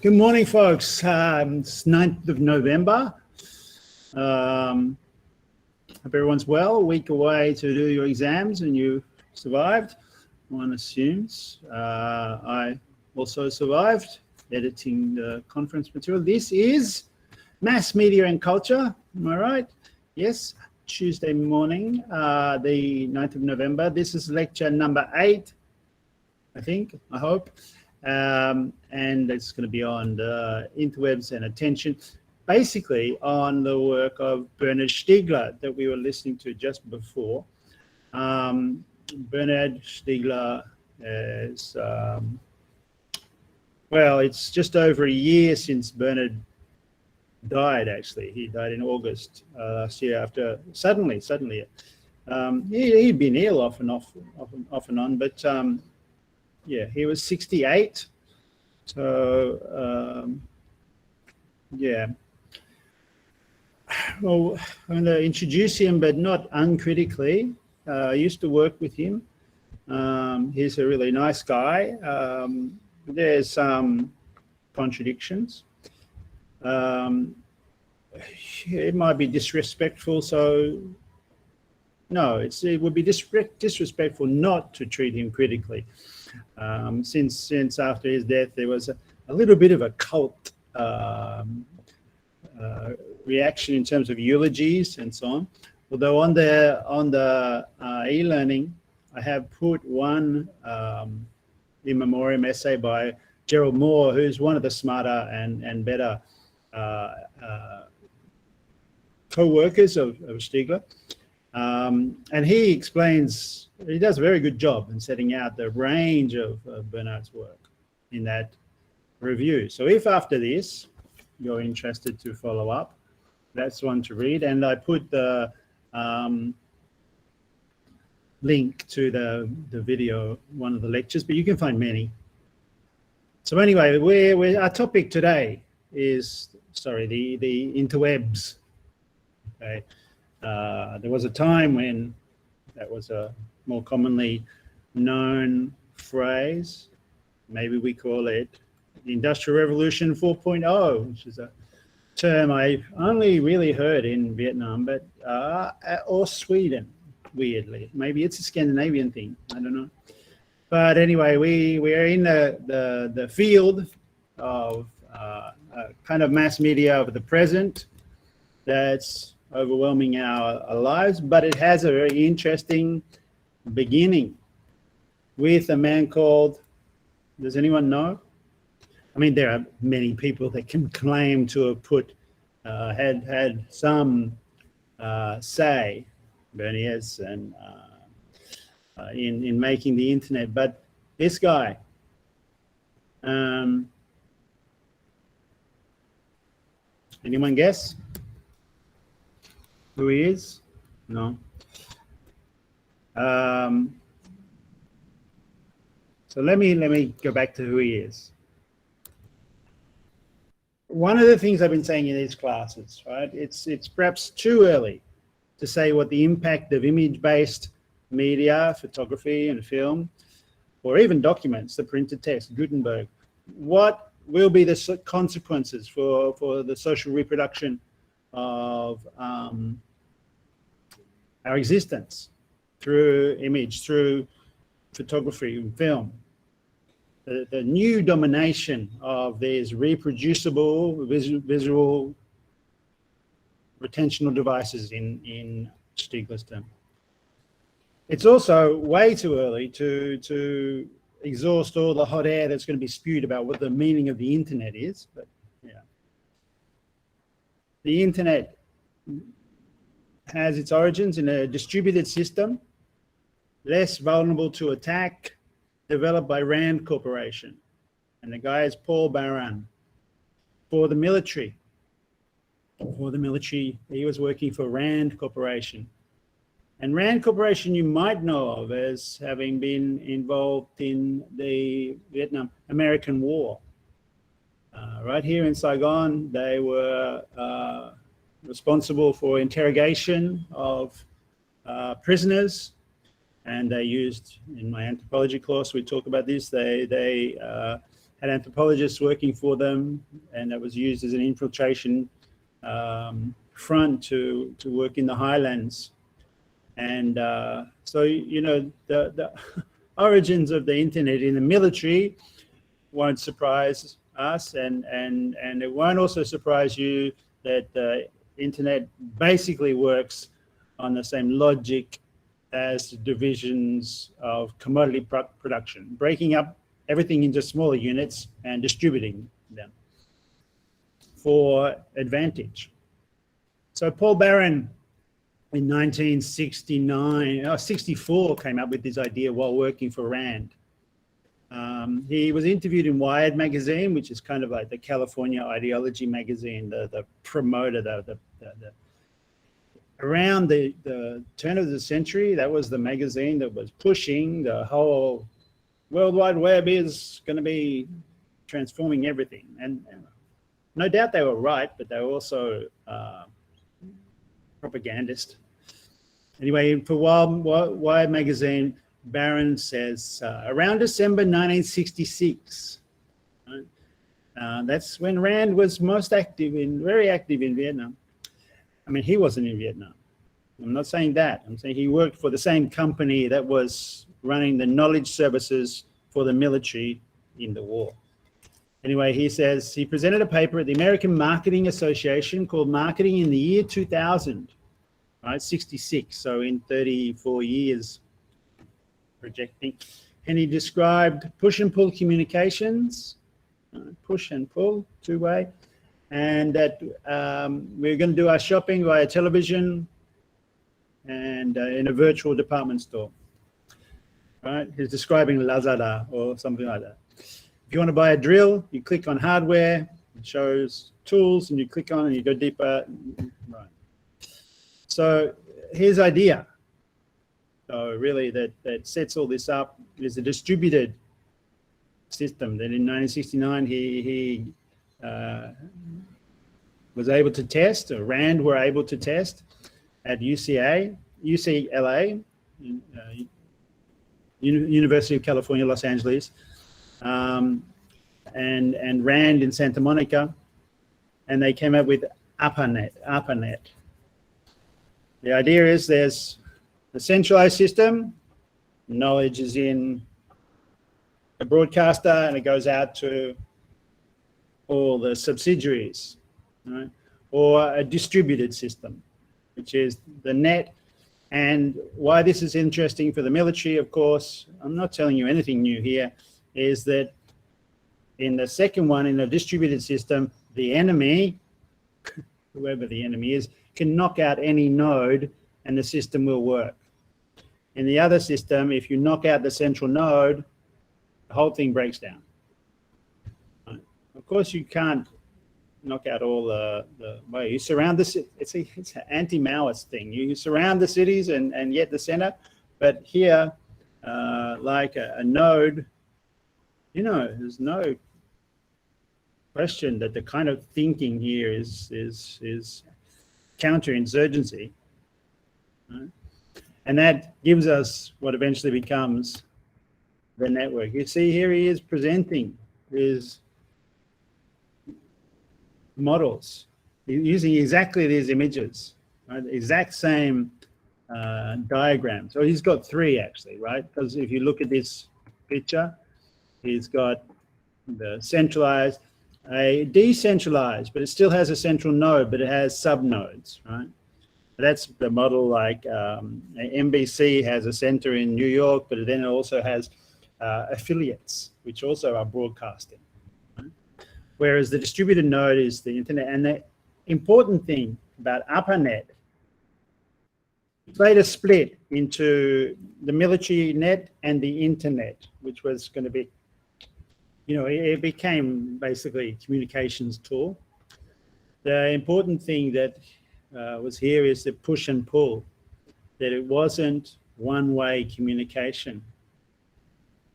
Good morning, folks. It's 9th of November. Hope everyone's well. A week away to do your exams and you survived, one assumes. I also survived editing the conference material. This is Mass Media and Culture, am I right? Yes, Tuesday morning, the 9th of November. This is lecture number 8, I think, I hope. And it's going to be on the interwebs and attention, basically on the work of Bernard Stiegler that we were listening to just before. Bernard Stiegler is, well, it's just over a year since Bernard died, actually. He died in August last year after, suddenly. He'd been ill off and on, but yeah, he was 68. So, yeah. Well, I'm going to introduce him, but not uncritically. I used to work with him. He's a really nice guy. There's some contradictions. It might be disrespectful, so no, it would be disrespectful not to treat him critically. Since after his death, there was a little bit of a cult reaction in terms of eulogies and so on. Although on the e-learning, I have put one in memoriam essay by Gerald Moore, who's one of the smarter and better co-workers of Stigler. And he explains, he does a very good job in setting out the range of Bernard's work in that review. So if after this you're interested to follow up, that's one to read. And I put the link to the video, one of the lectures, but you can find many. So anyway, our topic today is, the interwebs. Okay. There was a time when that was a more commonly known phrase. Maybe we call it the Industrial Revolution 4.0, which is a term I only really heard in Vietnam, but or Sweden, weirdly. Maybe it's a Scandinavian thing. I don't know. But anyway, we are in the field of kind of mass media of the present that's overwhelming our lives, but it has a very interesting beginning with a man called, does anyone know? I mean, there are many people that can claim to have had some say, Berniers, and in making the internet, but this guy, anyone guess who he is? No. So let me go back to who he is. One of the things I've been saying in these classes, right? It's perhaps too early to say what the impact of image-based media, photography and film, or even documents, the printed text, Gutenberg, what will be the consequences for the social reproduction of our existence through image, through photography and film. The new domination of these reproducible visual retentional devices in Stiegler's term. It's also way too early to exhaust all the hot air that's going to be spewed about what the meaning of the internet is, but yeah. The internet has its origins in a distributed system, less vulnerable to attack, developed by Rand Corporation. And the guy is Paul Baran. For the military, he was working for Rand Corporation. And Rand Corporation you might know of as having been involved in the Vietnam-American War. Right here in Saigon, they were responsible for interrogation of prisoners, and they used, in my anthropology course, we talk about this, they had anthropologists working for them, and that was used as an infiltration front to work in the highlands. And so, you know, the origins of the internet in the military won't surprise us, and it won't also surprise you that the internet basically works on the same logic as divisions of commodity production, breaking up everything into smaller units and distributing them for advantage. So Paul Barron in 64 came up with this idea while working for Rand. He was interviewed in Wired magazine, which is kind of like the California ideology magazine, the promoter, around the turn of the century. That was the magazine that was pushing the whole World Wide Web is going to be transforming everything. And no doubt they were right, but they were also propagandist. Anyway, for Wired magazine, Barron says, around December 1966, right? That's when Rand was most very active in Vietnam. I mean, he wasn't in Vietnam. I'm not saying that. I'm saying he worked for the same company that was running the knowledge services for the military in the war. Anyway, he says he presented a paper at the American Marketing Association called Marketing in the Year 2000, right? 66, so in 34 years. Projecting, and he described push and pull communications, push and pull, two-way, and that we're going to do our shopping via television and in a virtual department store. Right? He's describing Lazada or something like that. If you want to buy a drill, you click on hardware, it shows tools, and you click on and you go deeper. Right. So his idea. So really that sets all this up is a distributed system that in 1969 he was able to test, or Rand were able to test at UCLA, University of California, Los Angeles, and Rand in Santa Monica, and they came up with ARPANET. The idea is there's a centralized system, knowledge is in a broadcaster and it goes out to all the subsidiaries, right? Or a distributed system, which is the net. And why this is interesting for the military, of course, I'm not telling you anything new here, is that in the second one, in a distributed system, the enemy, whoever the enemy is, can knock out any node and the system will work. In the other system, if you knock out the central node, the whole thing breaks down. Right? Of course, you can't knock out all well, you surround the, it's an anti-Maoist thing. You surround the cities and yet the center, but here, like a node, you know, there's no question that the kind of thinking here is counterinsurgency, right? And that gives us what eventually becomes the network. You see here he is presenting his models using exactly these images, right? The exact same diagram. So he's got three actually, right? Because if you look at this picture, he's got the centralized, a decentralized, but it still has a central node, but it has sub-nodes, right? That's the model like NBC has a center in New York, but then it also has affiliates, which also are broadcasting. Right? Whereas the distributed node is the internet. And the important thing about ARPANET, it's later split into the military net and the internet, which was going to be, you know, it became basically a communications tool. The important thing that was here is the push and pull, that it wasn't one-way communication.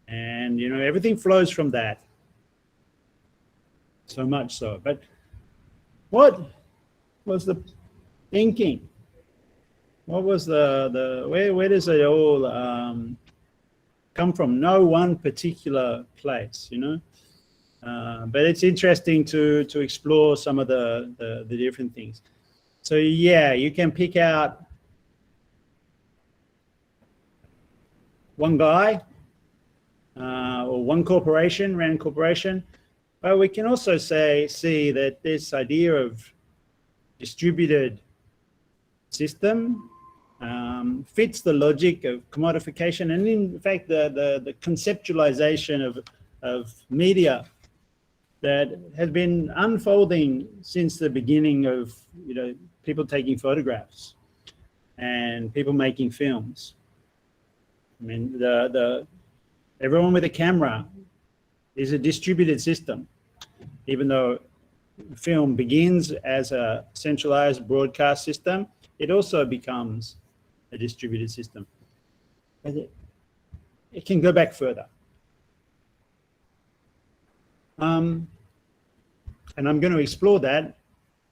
And, you know, everything flows from that. So much so. But what was the thinking? What was where does it all come from? No one particular place, you know? But it's interesting to explore some of the different things. So yeah, you can pick out one guy or one corporation, Rand Corporation, but we can also see that this idea of distributed system fits the logic of commodification, and in fact the conceptualization of media that has been unfolding since the beginning of people taking photographs and people making films. I mean, everyone with a camera is a distributed system, even though film begins as a centralized broadcast system, it also becomes a distributed system. But it can go back further. And I'm going to explore that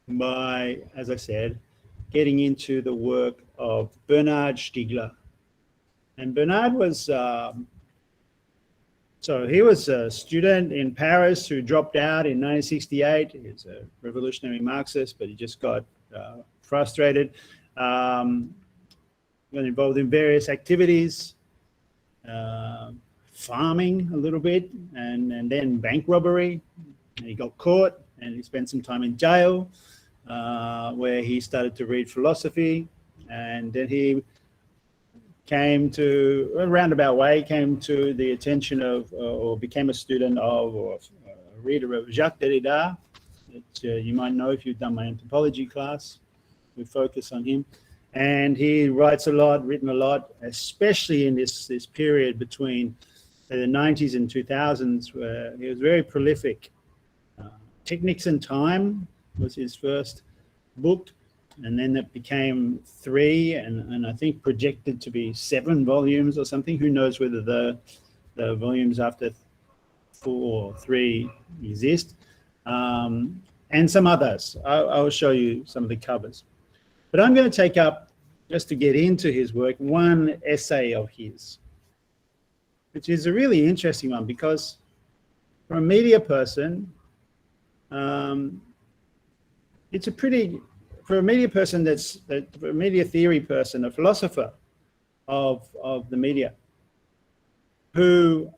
by, as I said, getting into the work of Bernard Stiegler. And Bernard was, so he was a student in Paris who dropped out in 1968. He was a revolutionary Marxist, but he just got frustrated. Got involved in various activities, farming a little bit, and then bank robbery. And he got caught and he spent some time in jail where he started to read philosophy, and then he came to, a roundabout way, came to the attention of, or became a student of, or a reader of Jacques Derrida, that you might know if you've done my anthropology class. We focus on him. And he writes a lot, written a lot, especially in this period between the 90s and 2000s, where he was very prolific. Techniques and Time was his first book, and then it became 3, and I think projected to be 7 volumes or something. Who knows whether the volumes after 4 or 3 exist, and some others. I'll show you some of the covers. But I'm going to take up, just to get into his work, one essay of his, which is a really interesting one, because for a media person, it's a pretty, for a media person for a media theory person, a philosopher of the media, who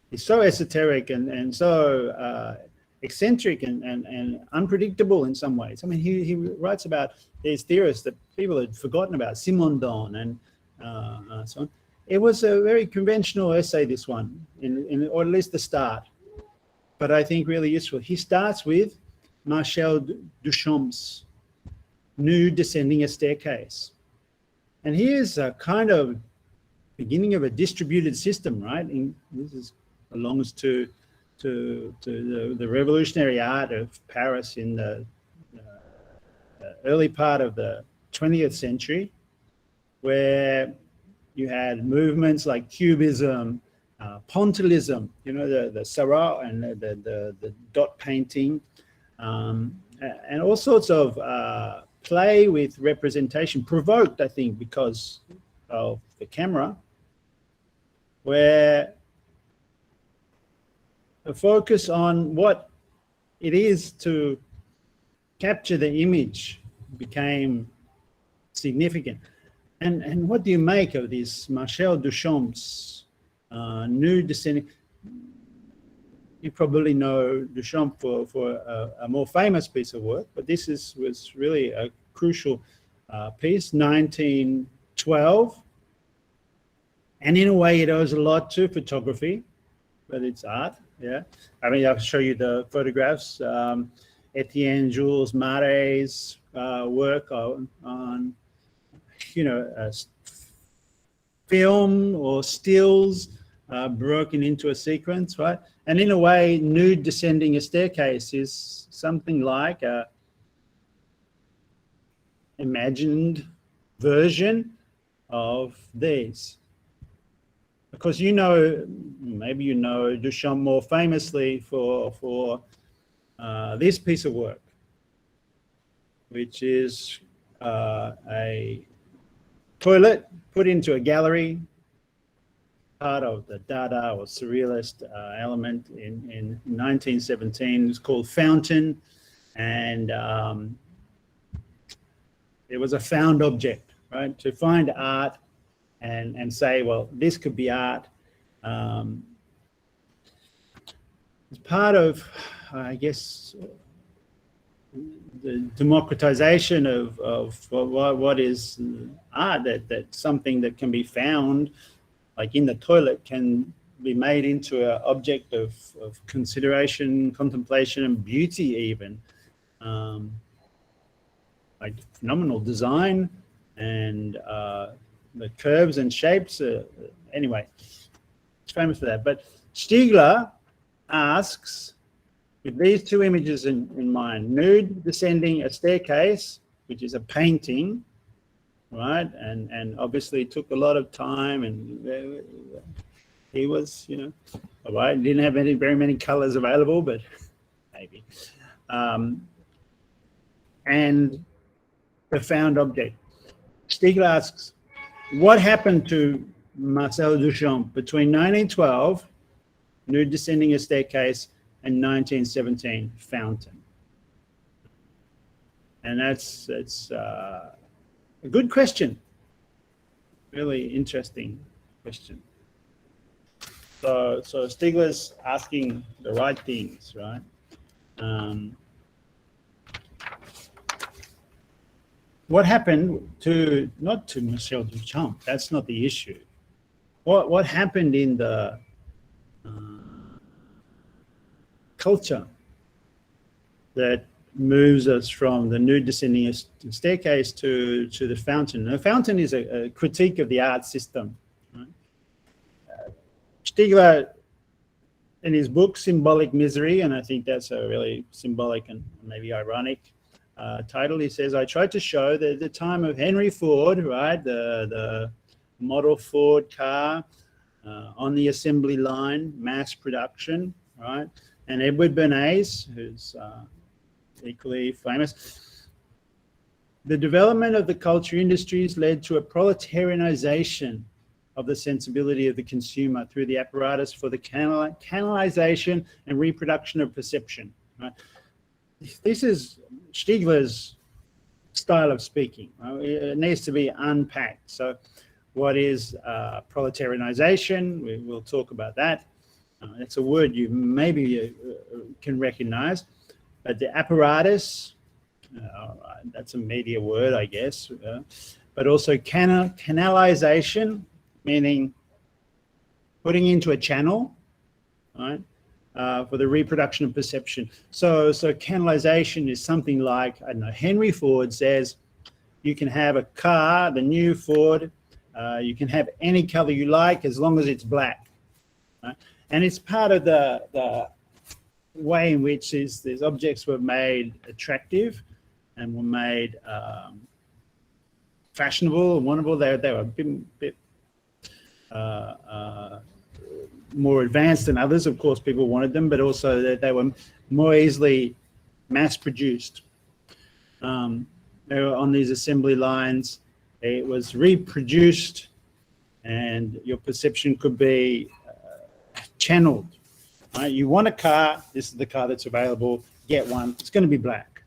is so esoteric and so eccentric and unpredictable in some ways. I mean, he writes about these theorists that people had forgotten about, Simondon and so on. It was a very conventional essay, this one, or at least the start, but I think really useful. He starts with Marcel Duchamp's Nude Descending a Staircase. And here's a kind of beginning of a distributed system, right? This belongs to the revolutionary art of Paris in the early part of the 20th century, where you had movements like Cubism, Pointillism, the Sarrat and the dot painting, and all sorts of play with representation, provoked, I think, because of the camera, where a focus on what it is to capture the image became significant. And what do you make of this Marcel Duchamp's Nude Descending? You probably know Duchamp for a more famous piece of work, but this was really a crucial piece, 1912. And in a way, it owes a lot to photography, but it's art, yeah. I mean, I'll show you the photographs. Etienne Jules Marais' work on film or stills broken into a sequence, right? And in a way, Nude Descending a Staircase is something like a imagined version of these. Because maybe you know Duchamp more famously for this piece of work, which is a toilet put into a gallery, part of the Dada or Surrealist element in 1917. It was called Fountain, and it was a found object, right? To find art and say, well, this could be art. It's part of, I guess, the democratization of what is art, that something that can be found, like in the toilet, can be made into an object of consideration, contemplation, and beauty even. Like phenomenal design and the curves and shapes. Anyway, it's famous for that. But Stiegler asks, with these two images in mind, nude descending a staircase, which is a painting, right? And obviously took a lot of time, and he was, all right, didn't have very many colors available, but maybe. And the found object. Stiegler asks, what happened to Marcel Duchamp between 1912, nude descending a staircase, and 1917, Fountain? And that's a good question. Really interesting question. So Stiegler's asking the right things, right? What happened to, not to Marcel Duchamp, that's not the issue. What happened in the culture that moves us from the nude descending a staircase to the fountain? The fountain is a critique of the art system. Right? Stiegler, in his book Symbolic Misery, and I think that's a really symbolic and maybe ironic title, he says, I tried to show that at the time of Henry Ford, right, the model Ford car on the assembly line, mass production, right, and Edward Bernays, who's equally famous, the development of the culture industries led to a proletarianization of the sensibility of the consumer through the apparatus for the canalization and reproduction of perception. Right? This is Stiegler's style of speaking. Right? It needs to be unpacked. So what is proletarianization? We'll talk about that. It's a word you maybe can recognize. But the apparatus, that's a media word, I guess. But also canalization, meaning putting into a channel, right? For the reproduction of perception. So canalization is something like, I don't know, Henry Ford says, you can have a car, the new Ford, you can have any color you like as long as it's black. Right? And it's part of the way in which these objects were made attractive and were made fashionable and wonderful. They were a bit more advanced than others. Of course, people wanted them, but also that they were more easily mass-produced. They were on these assembly lines. It was reproduced, and your perception could be channeled. Right? You want a car, this is the car that's available, get one, it's going to be black,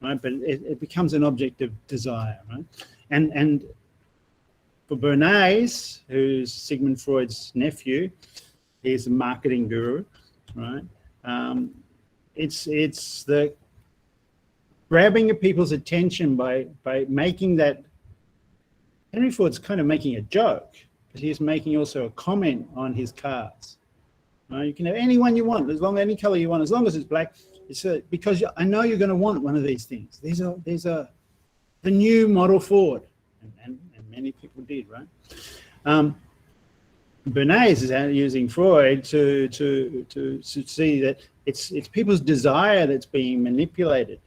right? But it becomes an object of desire, right? And for Bernays, who's Sigmund Freud's nephew, he's a marketing guru, right? It's the grabbing of people's attention by making that. Henry Ford's kind of making a joke, but he's making also a comment on his cars. You can have any one you want, any color you want, as long as it's black. It's because I know you're going to want one of these things. These are the new model Ford, and many people did, right? Bernays is using Freud to see that it's people's desire that's being manipulated,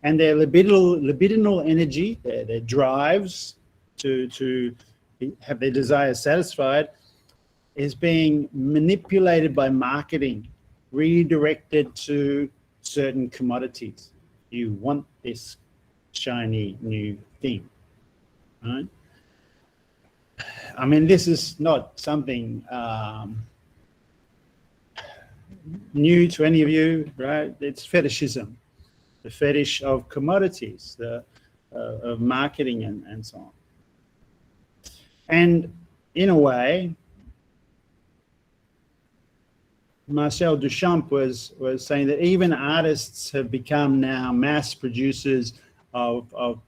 and their libidinal energy, their drives to have their desires satisfied, is being manipulated by marketing, redirected to certain commodities. You want this shiny new thing, right? I mean, this is not something new to any of you, right? It's fetishism, the fetish of commodities, of marketing and so on. And in a way, Marcel Duchamp was saying that even artists have become now mass producers of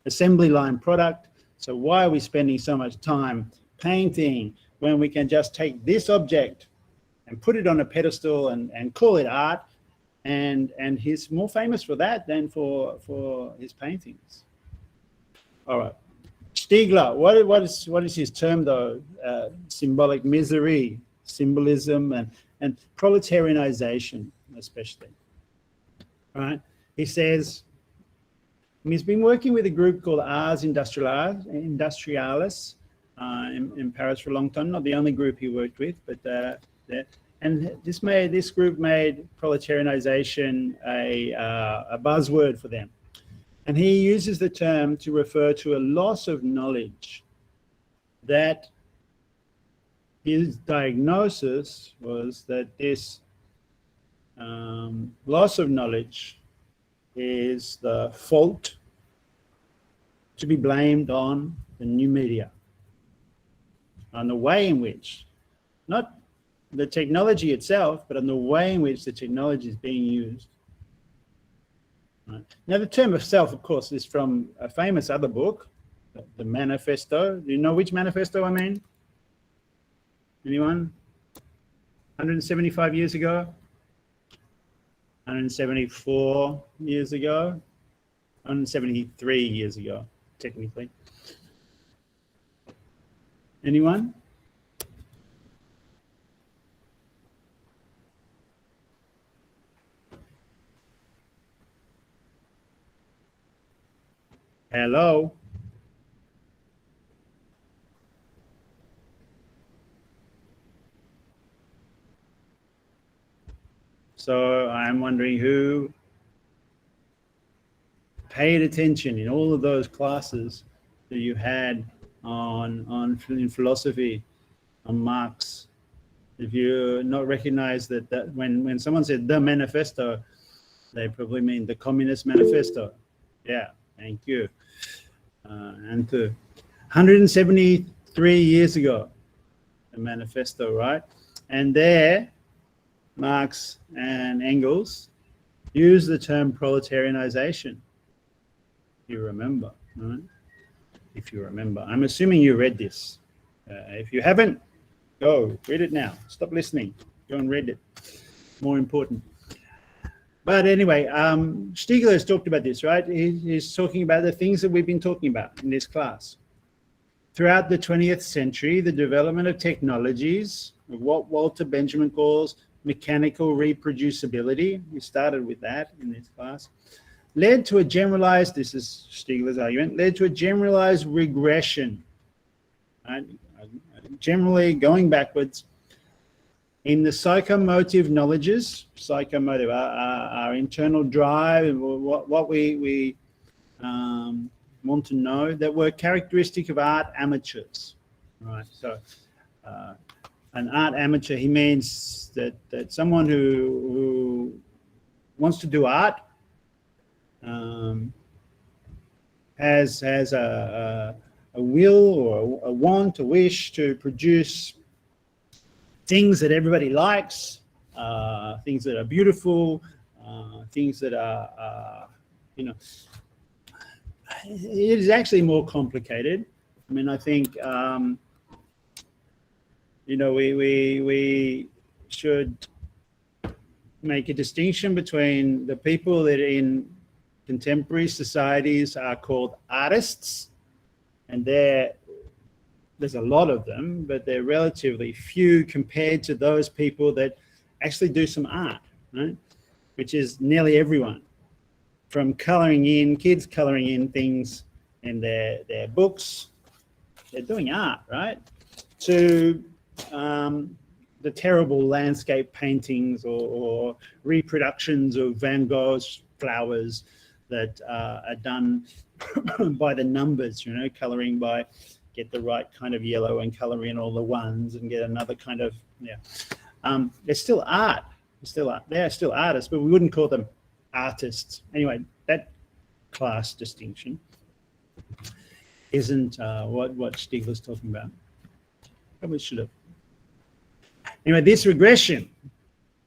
assembly line product. So why are we spending so much time painting when we can just take this object and put it on a pedestal and call it art? And he's more famous for that than for his paintings. All right. Stiegler, what is his term though? Symbolic misery, symbolism, and proletarianization, especially. Right? He says he's been working with a group called Ars Industrialis in Paris for a long time. Not the only group he worked with, but and this group made proletarianization a buzzword for them. And he uses the term to refer to a loss of knowledge. That his diagnosis was that this loss of knowledge is the fault to be blamed on the new media, on the way in which, not the technology itself, but on the way in which the technology is being used. Right. Now, the term itself, of course, is from a famous other book, the Manifesto. Do you know which manifesto I mean? Anyone? 175 years ago? 174 years ago? 173 years ago, technically. Anyone? Hello? So I'm wondering who paid attention in all of those classes that you had in philosophy, on Marx. If you not recognize that when someone said the manifesto, they probably mean the Communist Manifesto. Yeah, thank you. And 173 years ago, the manifesto, right? And there, Marx and Engels use the term proletarianization. You remember, right? If you remember. I'm assuming you read this. If you haven't, go read it now. Stop listening. Go and read it. More important. But anyway, Stiegler has talked about this, right? He's talking about the things that we've been talking about in this class. Throughout the 20th century, the development of technologies, of what Walter Benjamin calls mechanical reproducibility, we started with that in this class, led to a generalized, this is Stiegler's argument, led to a generalized regression, right? Generally going backwards in the psychomotive knowledges, psychomotive, our internal drive, and what we want to know, that were characteristic of art amateurs, right? So an art amateur, he means that someone who wants to do art has a will or a want, a wish to produce things that everybody likes, things that are beautiful, things that are, it is actually more complicated. I mean, I think, we should make a distinction between the people that in contemporary societies are called artists, and there's a lot of them, but they're relatively few compared to those people that actually do some art, right? Which is nearly everyone, from coloring in, kids coloring in things in their books, they're doing art, right? To the terrible landscape paintings or reproductions of Van Gogh's flowers that are done by the numbers, coloring by get the right kind of yellow and color in all the ones and get another kind of, yeah. They're still art. They're still artists, but we wouldn't call them artists. Anyway, that class distinction isn't what Stiegler's talking about. Probably should have. Anyway, this regression,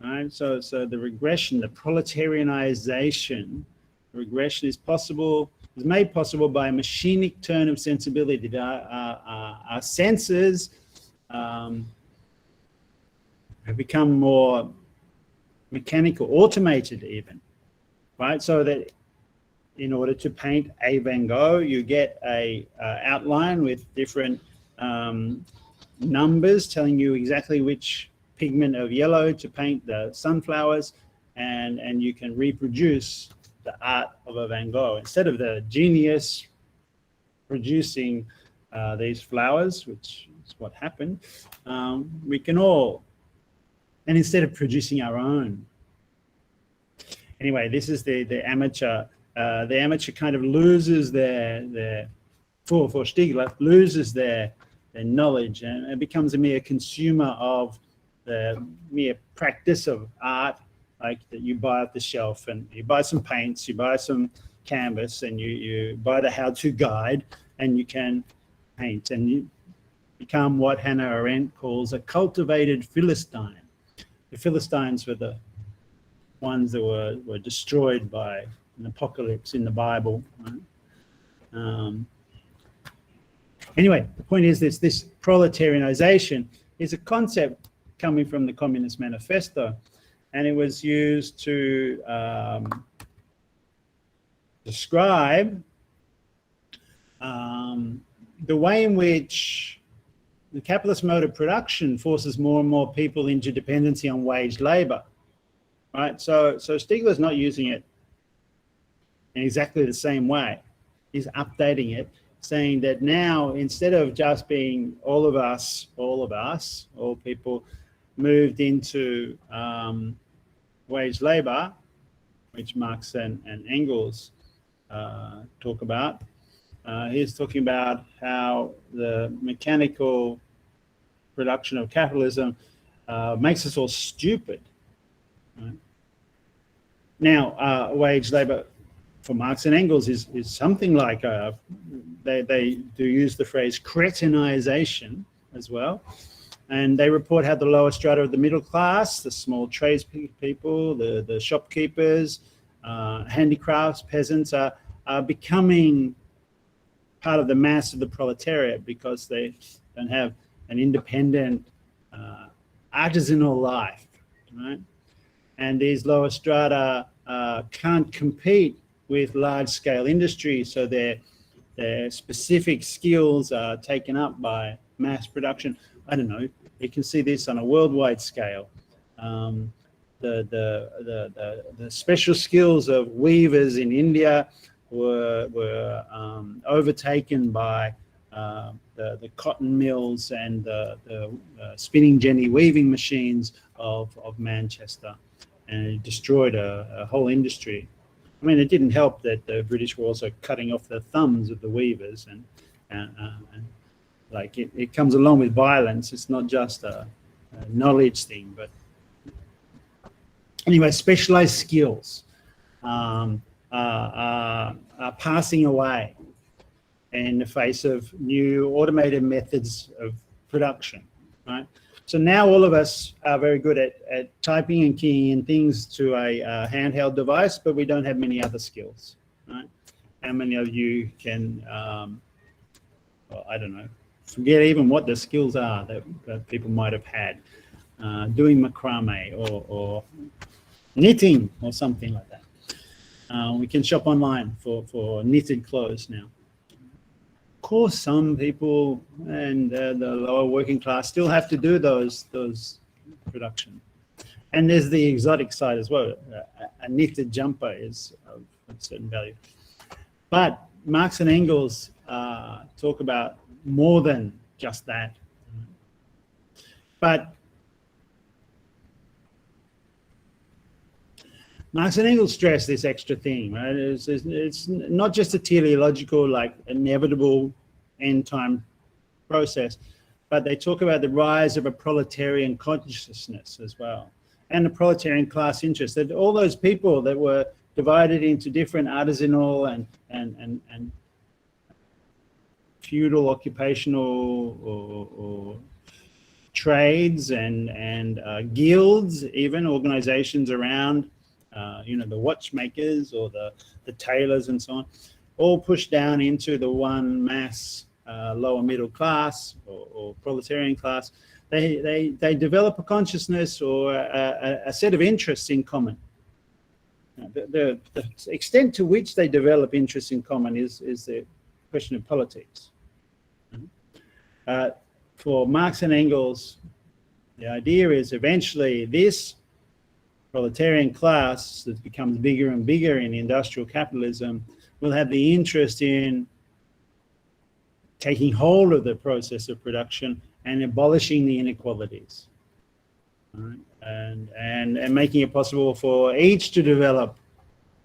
right? So the regression, the proletarianization, regression is possible, is made possible by a machinic turn of sensibility. Our senses have become more mechanical, automated even, right? So that in order to paint a Van Gogh, you get a outline with different numbers telling you exactly which pigment of yellow to paint the sunflowers, and you can reproduce the art of a Van Gogh. Instead of the genius producing these flowers, which is what happened, we can all, and instead of producing our own. Anyway, this is the amateur. The amateur kind of loses their for Stiegler, loses their knowledge and becomes a mere consumer of the mere practice of art, like that you buy off the shelf, and you buy some paints, you buy some canvas, and you buy the how-to guide, and you can paint, and you become what Hannah Arendt calls a cultivated Philistine. The Philistines were the ones that were destroyed by an apocalypse in the Bible. Right? Anyway, the point is this proletarianization is a concept coming from the Communist Manifesto, and it was used to describe the way in which the capitalist mode of production forces more and more people into dependency on wage labor, right? So Stiegler's not using it in exactly the same way. He's updating it, saying that now, instead of just being all people moved into wage labor, which Marx and Engels talk about, he's talking about how the mechanical production of capitalism makes us all stupid. Right? Now, wage labor for Marx and Engels is something like they do use the phrase cretinization as well, and they report how the lower strata of the middle class, the small tradespeople, the shopkeepers, handicrafts, peasants are becoming part of the mass of the proletariat because they don't have an independent artisanal life, right? And these lower strata can't compete with large-scale industry, so their specific skills are taken up by mass production. I don't know. You can see this on a worldwide scale. The special skills of weavers in India were overtaken by the cotton mills and the spinning jenny weaving machines of Manchester, and it destroyed a whole industry. I mean, it didn't help that the British were also cutting off the thumbs of the weavers, and like it comes along with violence. It's not just a knowledge thing, but anyway, specialized skills are passing away in the face of new automated methods of production, right? So now all of us are very good at typing and keying in things to a handheld device, but we don't have many other skills, right? How many of you can, well, I don't know, forget even what the skills are that people might have had, doing macrame or knitting or something like that. We can shop online for knitted clothes now. Of course, some people and the lower working class still have to do those production. And there's the exotic side as well. A knitted jumper is of a certain value. But Marx and Engels talk about more than just that. But Marx and Engels stress this extra thing, right? It's not just a teleological, like inevitable end time process, but they talk about the rise of a proletarian consciousness as well, and the proletarian class interest, that all those people that were divided into different artisanal and feudal occupational or trades and guilds, even organizations around, the watchmakers or the tailors and so on, all pushed down into the one mass lower middle class or proletarian class. They develop a consciousness or a set of interests in common. The extent to which they develop interests in common is the question of politics. For Marx and Engels, the idea is eventually this proletarian class that becomes bigger and bigger in industrial capitalism will have the interest in taking hold of the process of production and abolishing the inequalities, right? and making it possible for each to develop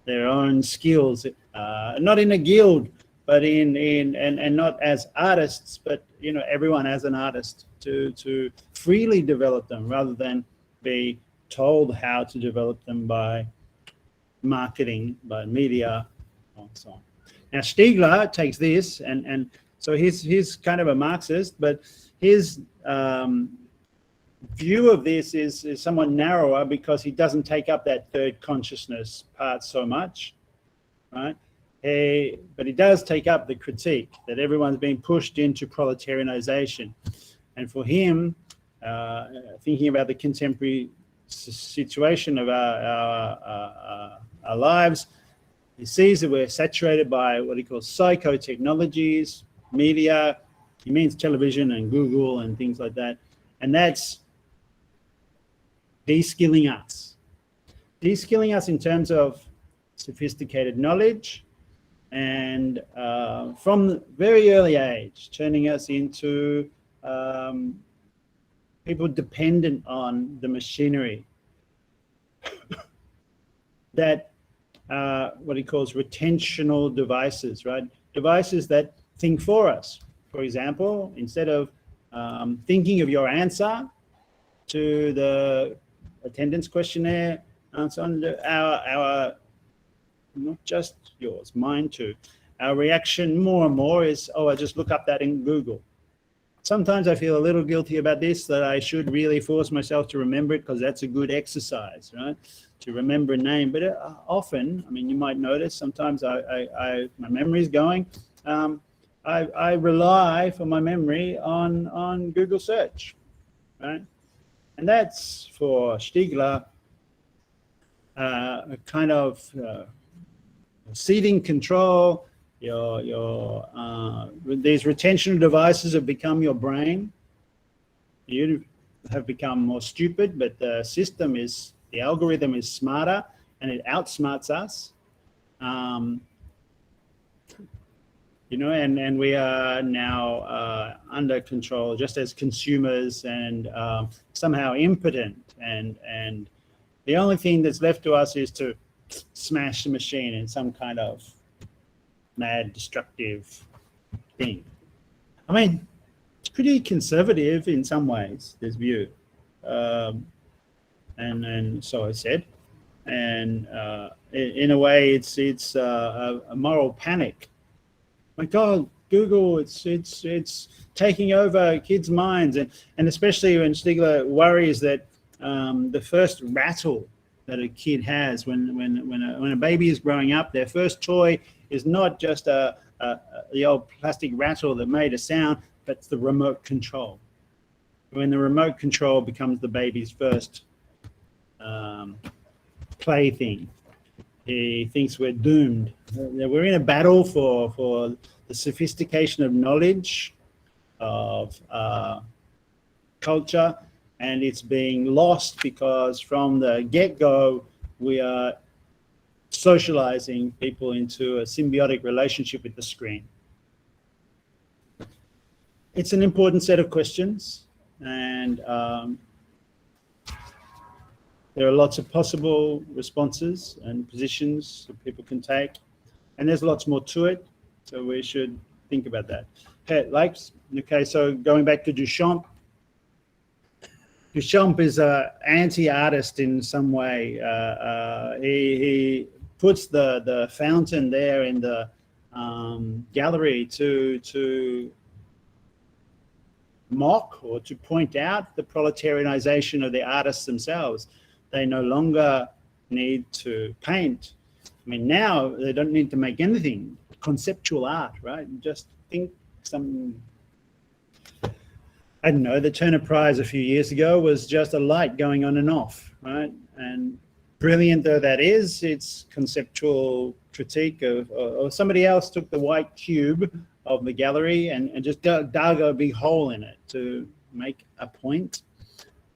their own skills, not in a guild, but and not as artists, but everyone as an artist to freely develop them rather than be told how to develop them by marketing, by media, and so on. Now Stiegler takes this and so he's kind of a Marxist, but his view of this is somewhat narrower because he doesn't take up that third consciousness part so much, right? But he does take up the critique that everyone's being pushed into proletarianization. And for him, thinking about the contemporary situation of our lives, he sees that we're saturated by what he calls psychotechnologies, media. He means television and Google and things like that. And that's de-skilling us. De-skilling us in terms of sophisticated knowledge, and from the very early age, turning us into people dependent on the machinery that what he calls retentional devices, right? Devices that think for us. For example, instead of thinking of your answer to the attendance questionnaire, and so on, our not just yours, mine too, our reaction more and more is, oh, I just look up that in Google. Sometimes I feel a little guilty about this, that I should really force myself to remember it because that's a good exercise, right? To remember a name. But often, I mean, you might notice sometimes my memory's going. I rely for my memory on Google search, right? And that's for Stiegler a kind of ceding control. These retention devices have become your brain. You have become more stupid, but the algorithm is smarter and it outsmarts us. And we are now under control just as consumers and somehow impotent. And the only thing that's left to us is to smash the machine in some kind of mad, destructive thing. I mean, it's pretty conservative in some ways, this view. And so I said. And in a way, it's a moral panic. My God, Google, it's taking over kids' minds, and especially when Stiegler worries that the first rattle that a kid has when a baby is growing up, their first toy is not just the old plastic rattle that made a sound, but it's the remote control. When the remote control becomes the baby's first plaything, he thinks we're doomed. We're in a battle for the sophistication of knowledge, of culture, and it's being lost because from the get-go we are socializing people into a symbiotic relationship with the screen. It's an important set of questions, and there are lots of possible responses and positions that people can take, and there's lots more to it, so we should think about that. pet likes. Okay, so going back to Duchamp. Duchamp is an anti-artist in some way. He puts the fountain there in the gallery to mock or to point out the proletarianization of the artists themselves. They no longer need to paint. I mean, now they don't need to make anything. Conceptual art, right? Just think some, I don't know, the Turner Prize a few years ago was just a light going on and off, right? And brilliant though that is, it's conceptual critique of, or somebody else took the white cube of the gallery and just dug a big hole in it to make a point.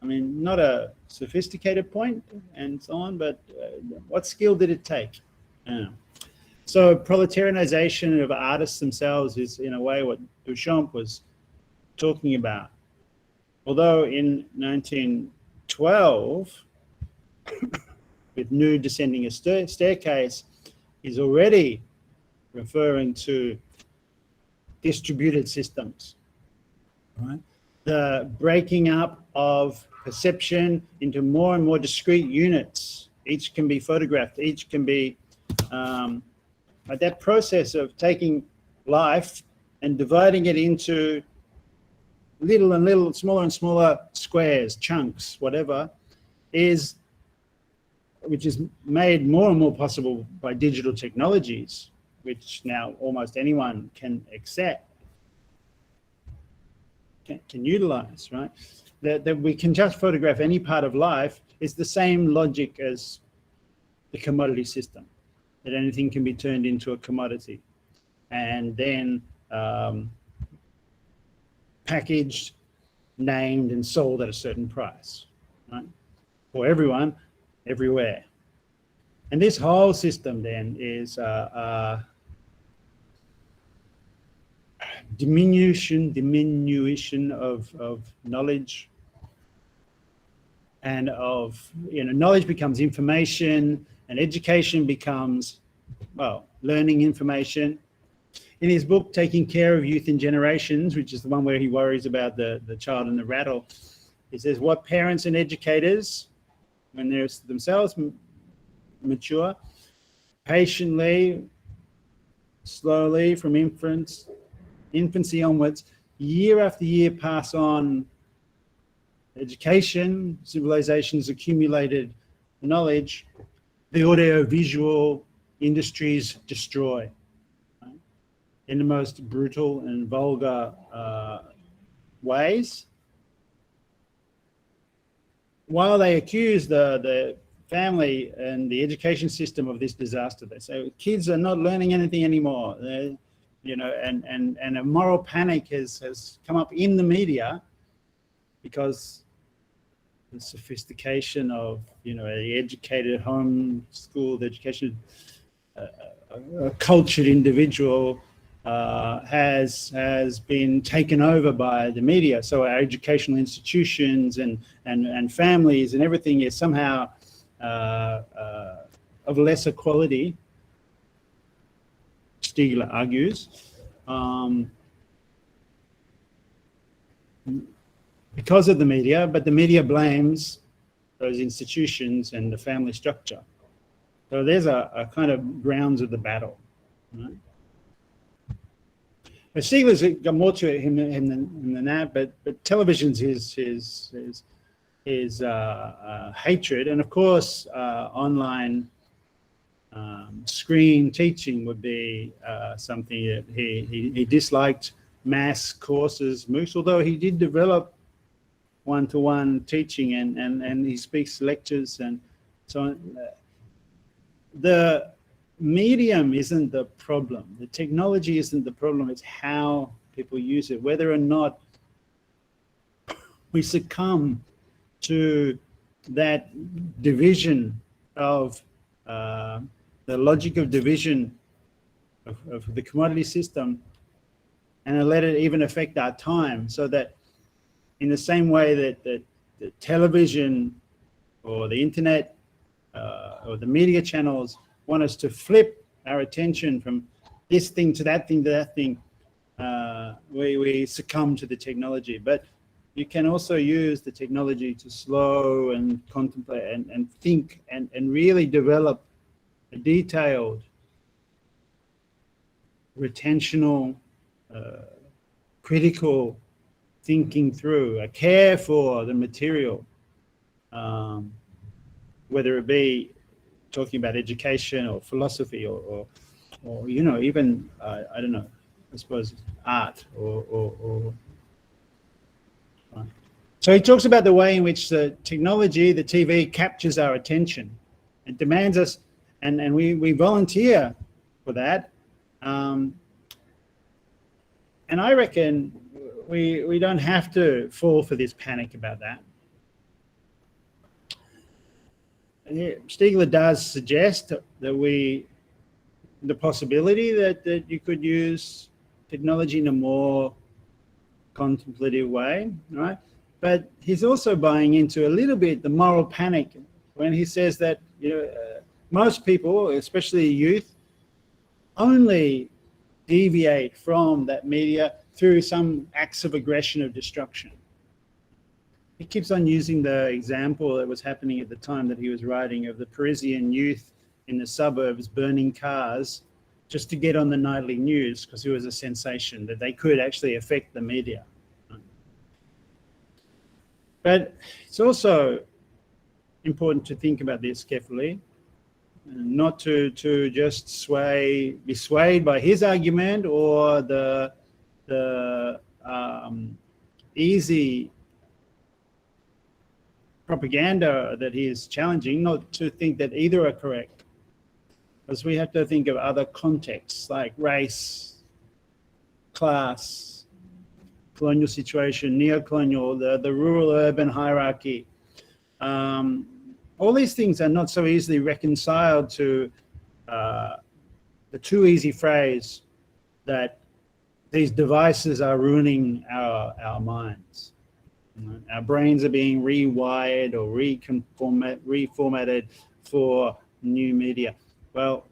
I mean, not a sophisticated point and so on, but what skill did it take? So proletarianization of artists themselves is in a way what Duchamp was talking about. Although in 1912, with Nude Descending a Staircase, is already referring to distributed systems, right? The breaking up of perception into more and more discrete units. Each can be photographed, each can be, that process of taking life and dividing it into little and little, smaller and smaller squares, chunks, whatever, which is made more and more possible by digital technologies, which now almost anyone can accept, can utilize, right? That we can just photograph any part of life is the same logic as the commodity system, that anything can be turned into a commodity and then packaged, named and sold at a certain price, right? For everyone, everywhere. And this whole system then is diminution of knowledge, and of, knowledge becomes information, and education becomes, well, learning information. In his book, Taking Care of Youth in Generations, which is the one where he worries about the child and the rattle, he says what parents and educators, when they're themselves mature, patiently, slowly, from infancy onwards, year after year pass on education, civilization's accumulated knowledge, the audio-visual industries destroy, right? In the most brutal and vulgar ways, while they accuse the family and the education system of this disaster. They say kids are not learning anything anymore. And a moral panic has come up in the media because the sophistication of, the educated, homeschooled, education, a cultured individual has been taken over by the media. So our educational institutions and families and everything is somehow of lesser quality, Stiegler argues, because of the media, but the media blames those institutions and the family structure. So there's a kind of grounds of the battle, right? But Stiegler's got more to him than that, but television's his hatred, and of course online screen teaching would be something that he disliked. Mass courses, MOOCs, although he did develop one-to-one teaching and he speaks lectures and so on. The medium isn't the problem. The technology isn't the problem. It's how people use it, whether or not we succumb to that division of the logic of division of the commodity system, and let it even affect our time, so that in the same way that the television or the internet or the media channels want us to flip our attention from this thing to that thing to that thing, we succumb to the technology. But you can also use the technology to slow and contemplate and think and really develop a detailed, retentional, critical thinking through, a care for the material, whether it be talking about education or philosophy or you know, even I don't know, I suppose art or so he talks about the way in which the technology, the TV, captures our attention. It demands us, and we volunteer for that. And I reckon we don't have to fall for this panic about that. Stiegler does suggest that the possibility that you could use technology in a more contemplative way, right? But he's also buying into a little bit the moral panic when he says that, you know, most people, especially youth, only deviate from that media through some acts of aggression or destruction. He keeps on using the example that was happening at the time that he was writing of the Parisian youth in the suburbs burning cars just to get on the nightly news because it was a sensation that they could actually affect the media. But it's also important to think about this carefully, not to just be swayed by his argument or the easy propaganda that he is challenging, not to think that either are correct. Because we have to think of other contexts like race, class, colonial situation, neo-colonial, the rural-urban hierarchy. All these things are not so easily reconciled to the too easy phrase that these devices are ruining our minds. Our brains are being rewired or reformatted for new media. Well,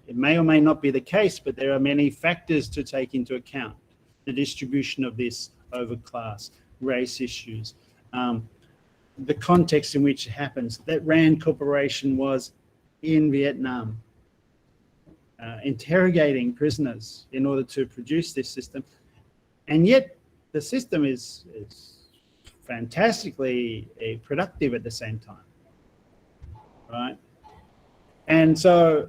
it may or may not be the case, but there are many factors to take into account. The distribution of this over class, race issues, the context in which it happens. That Rand Corporation was in Vietnam, interrogating prisoners in order to produce this system. And yet the system is fantastically productive at the same time, right? And so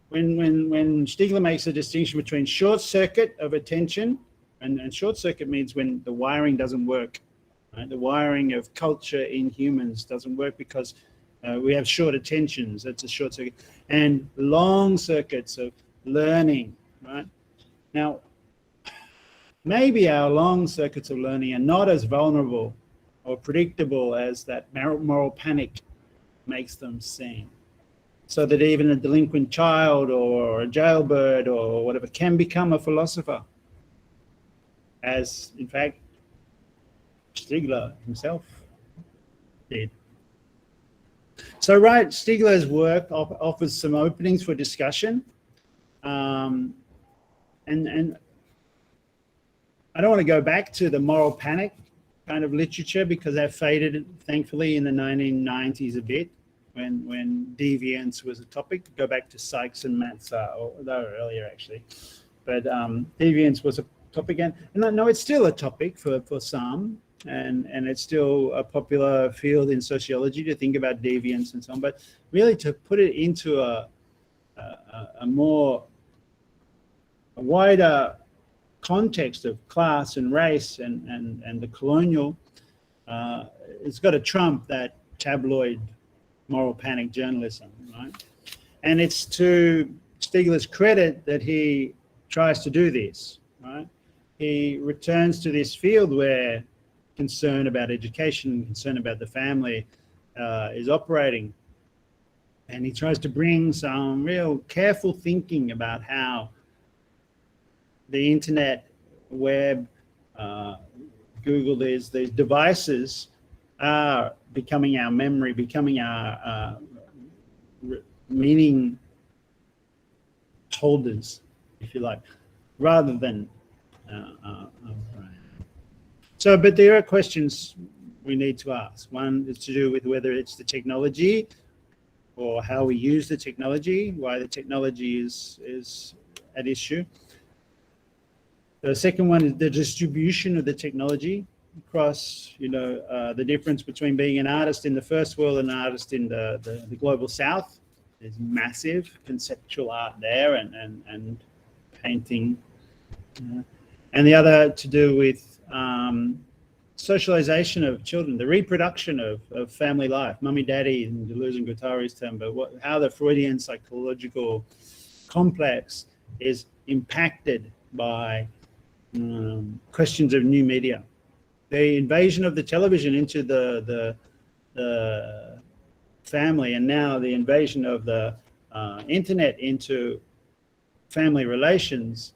when Stigler makes a distinction between short circuit of attention, and short circuit means when the wiring doesn't work, right? The wiring of culture in humans doesn't work because we have short attentions, that's a short circuit, and long circuits of learning, right? Now, maybe our long circuits of learning are not as vulnerable or predictable as that moral panic makes them seem. So that even a delinquent child or a jailbird or whatever can become a philosopher, as in fact Stigler himself did. So right, Stigler's work offers some openings for discussion, and I don't want to go back to the moral panic kind of literature because that faded, thankfully, in the 1990s a bit when deviance was a topic. Go back to Sykes and Matzah, or they were earlier actually, but deviance was a topic, and no, it's still a topic for some, and it's still a popular field in sociology to think about deviance and so on. But really, to put it into a wider context of class and race and the colonial, it's got to trump that tabloid moral panic journalism, right? And it's to Stigler's credit that he tries to do this, right? He returns to this field where concern about education, concern about the family is operating, and he tries to bring some real careful thinking about how the internet, web, Google, these devices are becoming our memory, becoming our meaning holders, if you like, rather than So, but there are questions we need to ask. One is to do with whether it's the technology or how we use the technology, why the technology is at issue. The second one is the distribution of the technology across, the difference between being an artist in the first world and an artist in the global south. There's massive conceptual art there and painting. And the other to do with socialization of children, the reproduction of family life, mummy, daddy, in Deleuze and Guattari's term, but how the Freudian psychological complex is impacted by questions of new media. The invasion of the television into the family, and now the invasion of the internet into family relations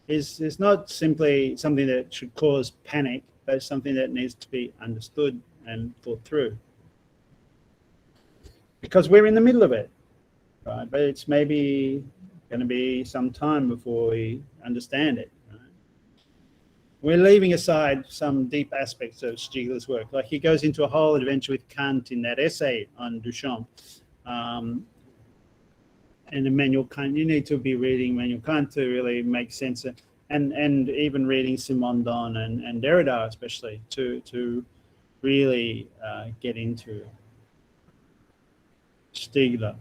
is not simply something that should cause panic, but it's something that needs to be understood and thought through. Because we're in the middle of it, right? But it's maybe going to be some time before we understand it. Right? We're leaving aside some deep aspects of Stiegler's work. Like he goes into a whole adventure with Kant in that essay on Duchamp. And Immanuel Kant, you need to be reading Immanuel Kant to really make sense of, and even reading Simondon and Derrida especially to really get into Stiegler.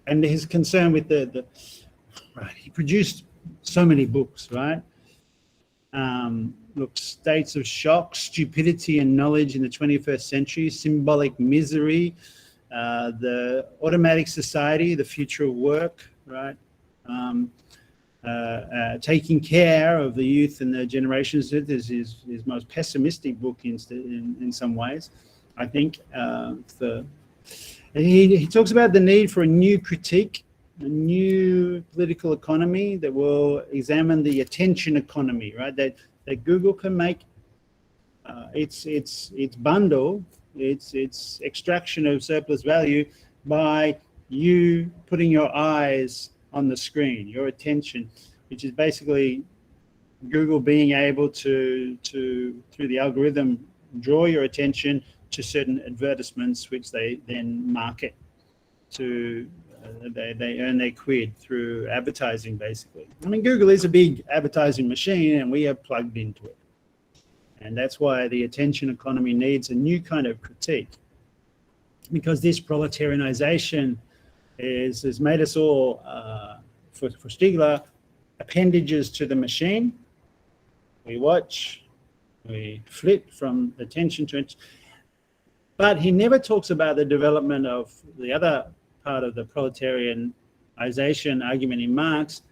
And his concern with the right, he produced so many books, right? Look, States of Shock, Stupidity and Knowledge in the 21st Century, Symbolic Misery, the Automatic Society, The Future of Work, right? Taking Care of the Youth and the Generations. This is his most pessimistic book in some ways, I think. He talks about the need for a new critique, a new political economy that will examine the attention economy, right? That Google can make its bundle, its extraction of surplus value by you putting your eyes on the screen, your attention, which is basically Google being able to through the algorithm, draw your attention to certain advertisements, which they then market to, they earn their quid through advertising, basically. I mean, Google is a big advertising machine and we are plugged into it. And that's why the attention economy needs a new kind of critique, because this proletarianization has made us all, for Stiegler, appendages to the machine. We watch, we flip from attention to it. But he never talks about the development of the other part of the proletarianization argument in Marx.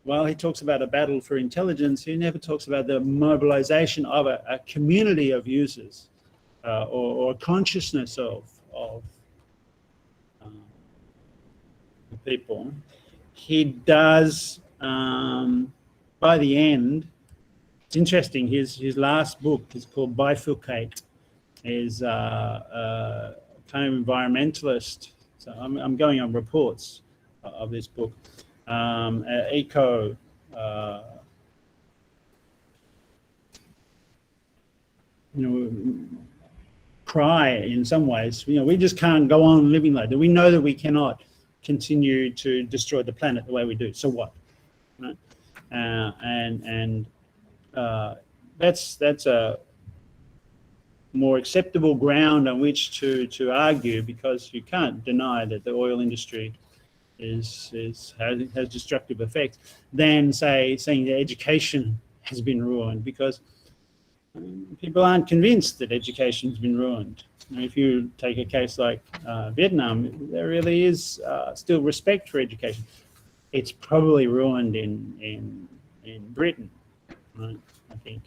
While he talks about a battle for intelligence, he never talks about the mobilization of a community of users or a consciousness of the people. He does, by the end, it's interesting, his last book is called Bifurcate, is kind of environmentalist. So I'm going on reports of this book. Eco, cry in some ways. We just can't go on living like that. We know that we cannot continue to destroy the planet the way we do. So what? Right? That's a more acceptable ground on which to argue, because you can't deny that the oil industry has destructive effects, than saying that education has been ruined, because people aren't convinced that education has been ruined. If you take a case like Vietnam, there really is still respect for education. It's probably ruined in Britain, right? I think,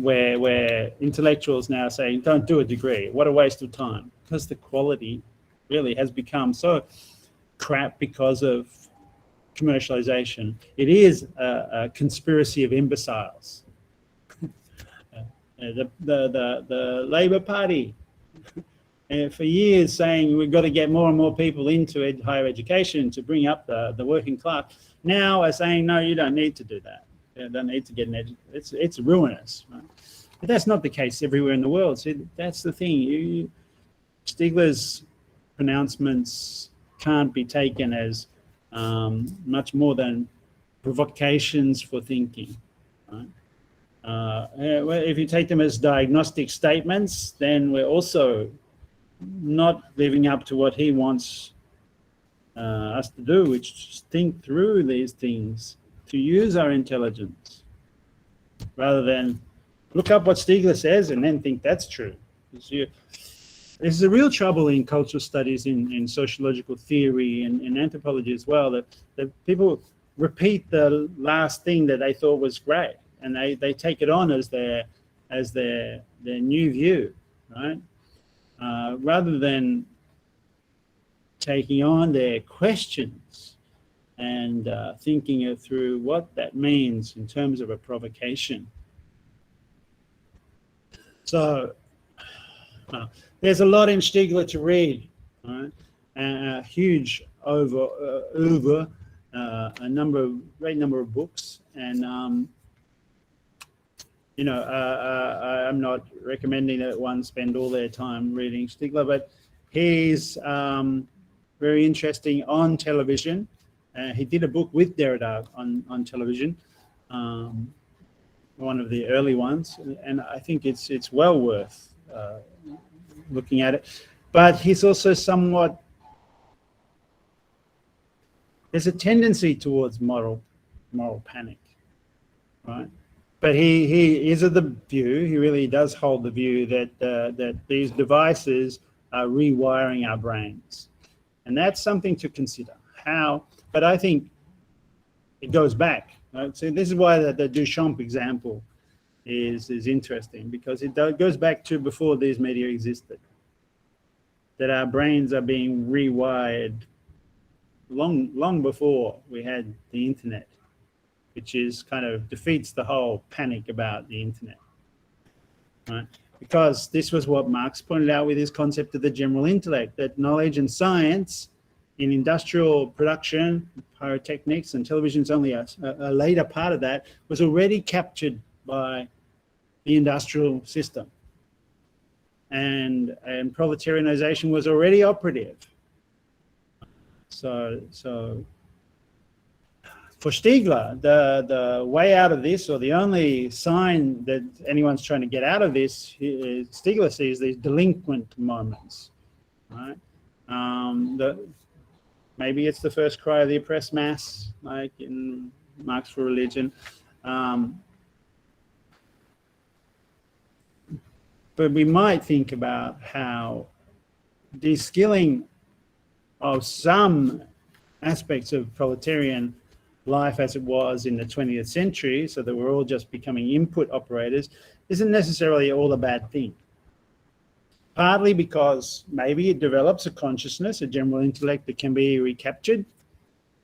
where intellectuals now saying, don't do a degree, what a waste of time, because the quality really has become so crap because of commercialization. It is a conspiracy of imbeciles. The Labour Party, for years saying we've got to get more and more people into higher education to bring up the working class, now are saying, no, you don't need to do that. They don't need to get an education. It's ruinous, right? But that's not the case everywhere in the world. See, that's the thing. Stigler's pronouncements can't be taken as much more than provocations for thinking, right? If you take them as diagnostic statements, then we're also not living up to what he wants us to do, which is think through these things, to use our intelligence, rather than look up what Stiegler says and then think that's true. This is a real trouble in cultural studies, in sociological theory, and in anthropology as well, that people repeat the last thing that they thought was great, and they take it on as their new view, right? Rather than taking on their questions and thinking it through what that means in terms of a provocation. So there's a lot in Stiegler to read, right? A huge oeuvre, a great number of books, and I'm not recommending that one spend all their time reading Stiegler, but he's very interesting on television. He did a book with Derrida on television, one of the early ones, and I think it's well worth looking at it. But he's also there's a tendency towards moral panic, right? But he is of the view, he really does hold the view that these devices are rewiring our brains. And that's something to consider. How? But I think it goes back. Right? So this is why the Duchamp example is interesting, because it goes back to before these media existed. That our brains are being rewired long before we had the internet, which is kind of defeats the whole panic about the internet, right? Because this was what Marx pointed out with his concept of the general intellect, that knowledge and science in industrial production, pyrotechnics, and television is only a later part of that, was already captured by the industrial system. And proletarianization was already operative. So for Stiegler, the way out of this, or the only sign that anyone's trying to get out of this, Stiegler sees these delinquent moments, right? Maybe it's the first cry of the oppressed mass, like in Marx for Religion. But we might think about how de-skilling of some aspects of proletarian life as it was in the 20th century, so that we're all just becoming input operators, isn't necessarily all a bad thing. Partly because maybe it develops a consciousness, a general intellect that can be recaptured.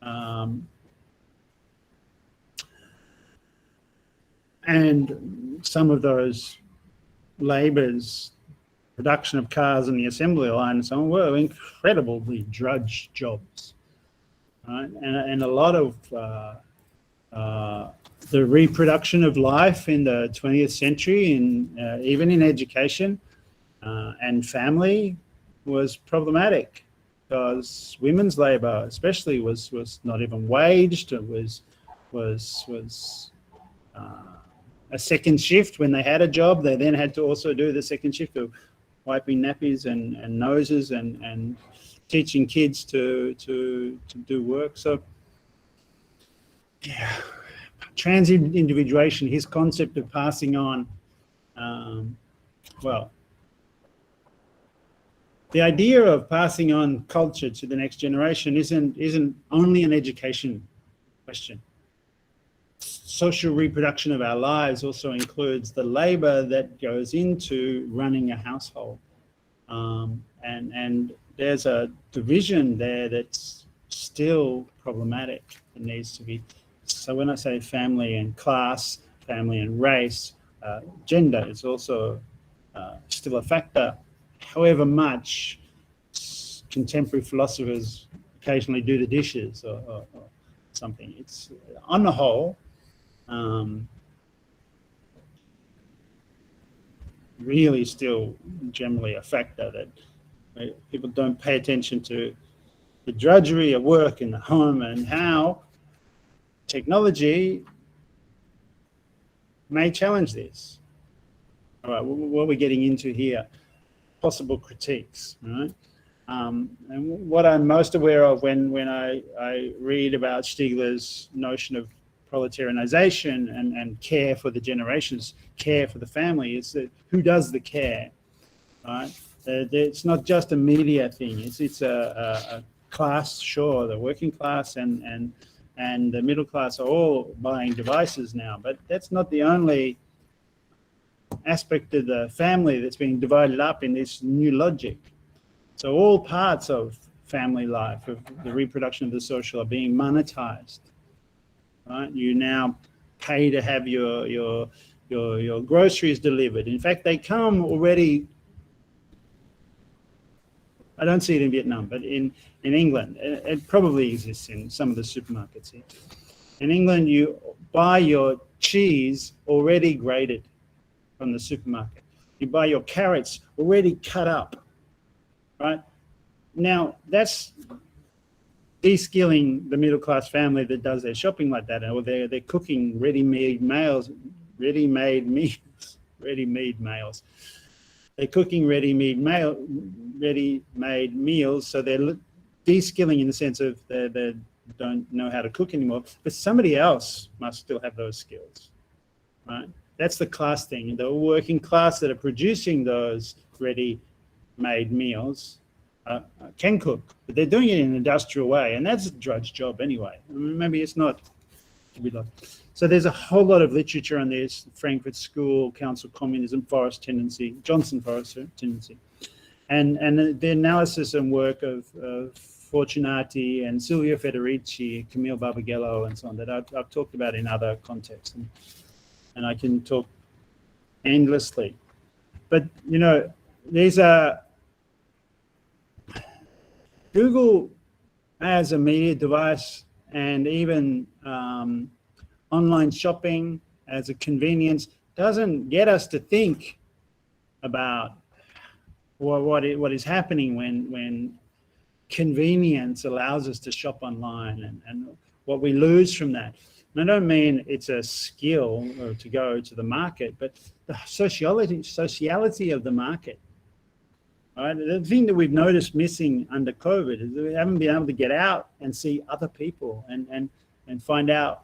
And some of those labors, production of cars on the assembly line and so on, were incredibly drudge jobs. Right? And a lot of the reproduction of life in the 20th century, even in education and family, was problematic, because women's labor especially was not even waged. It was a second shift. When they had a job, they then had to also do the second shift of wiping nappies and noses and teaching kids to do work. So yeah, transient individuation, his concept of passing on, well, the idea of passing on culture to the next generation isn't only an education question. Social reproduction of our lives also includes the labor that goes into running a household. And there's a division there that's still problematic. It needs to be. So when I say family and class, family and race, gender is also still a factor. However much contemporary philosophers occasionally do the dishes or something. It's on the whole, really still generally a factor that people don't pay attention to the drudgery of work in the home and how technology may challenge this. All right, what we're getting into here, possible critiques, right? And what I'm most aware of when I read about Stiegler's notion of proletarianization and care for the generations, care for the family, is that who does the care, right? It's not just a media thing. It's a class, sure, the working class and the middle class are all buying devices now, but that's not the only aspect of the family that's being divided up in this new logic. So all parts of family life, of the reproduction of the social, are being monetized. Right? You now pay to have your groceries delivered. In fact, they come already. I don't see it in Vietnam, but in England, it probably exists in some of the supermarkets here. In England, you buy your cheese already grated from the supermarket. You buy your carrots already cut up. Right? Now, that's de-skilling the middle-class family that does their shopping like that, or they're cooking ready-made meals. They're cooking ready-made meals, so they're de-skilling in the sense of they don't know how to cook anymore, but somebody else must still have those skills, right? That's the class thing. The working class that are producing those ready-made meals can cook, but they're doing it in an industrial way, and that's a drudge job anyway. I mean, maybe it's not. So there's a whole lot of literature on this: Frankfurt School, Council Communism, Forest Tendency, Johnson Forest Tendency, and the analysis and work of Fortunati and Silvio Federici, Camille Barbagello, and so on that I've talked about in other contexts, and I can talk endlessly. But you know, these are Google as a media device, and even online shopping as a convenience doesn't get us to think about what is happening when convenience allows us to shop online and what we lose from that. And I don't mean it's a skill or to go to the market, but the sociality of the market. Right? The thing that we've noticed missing under COVID is that we haven't been able to get out and see other people and find out.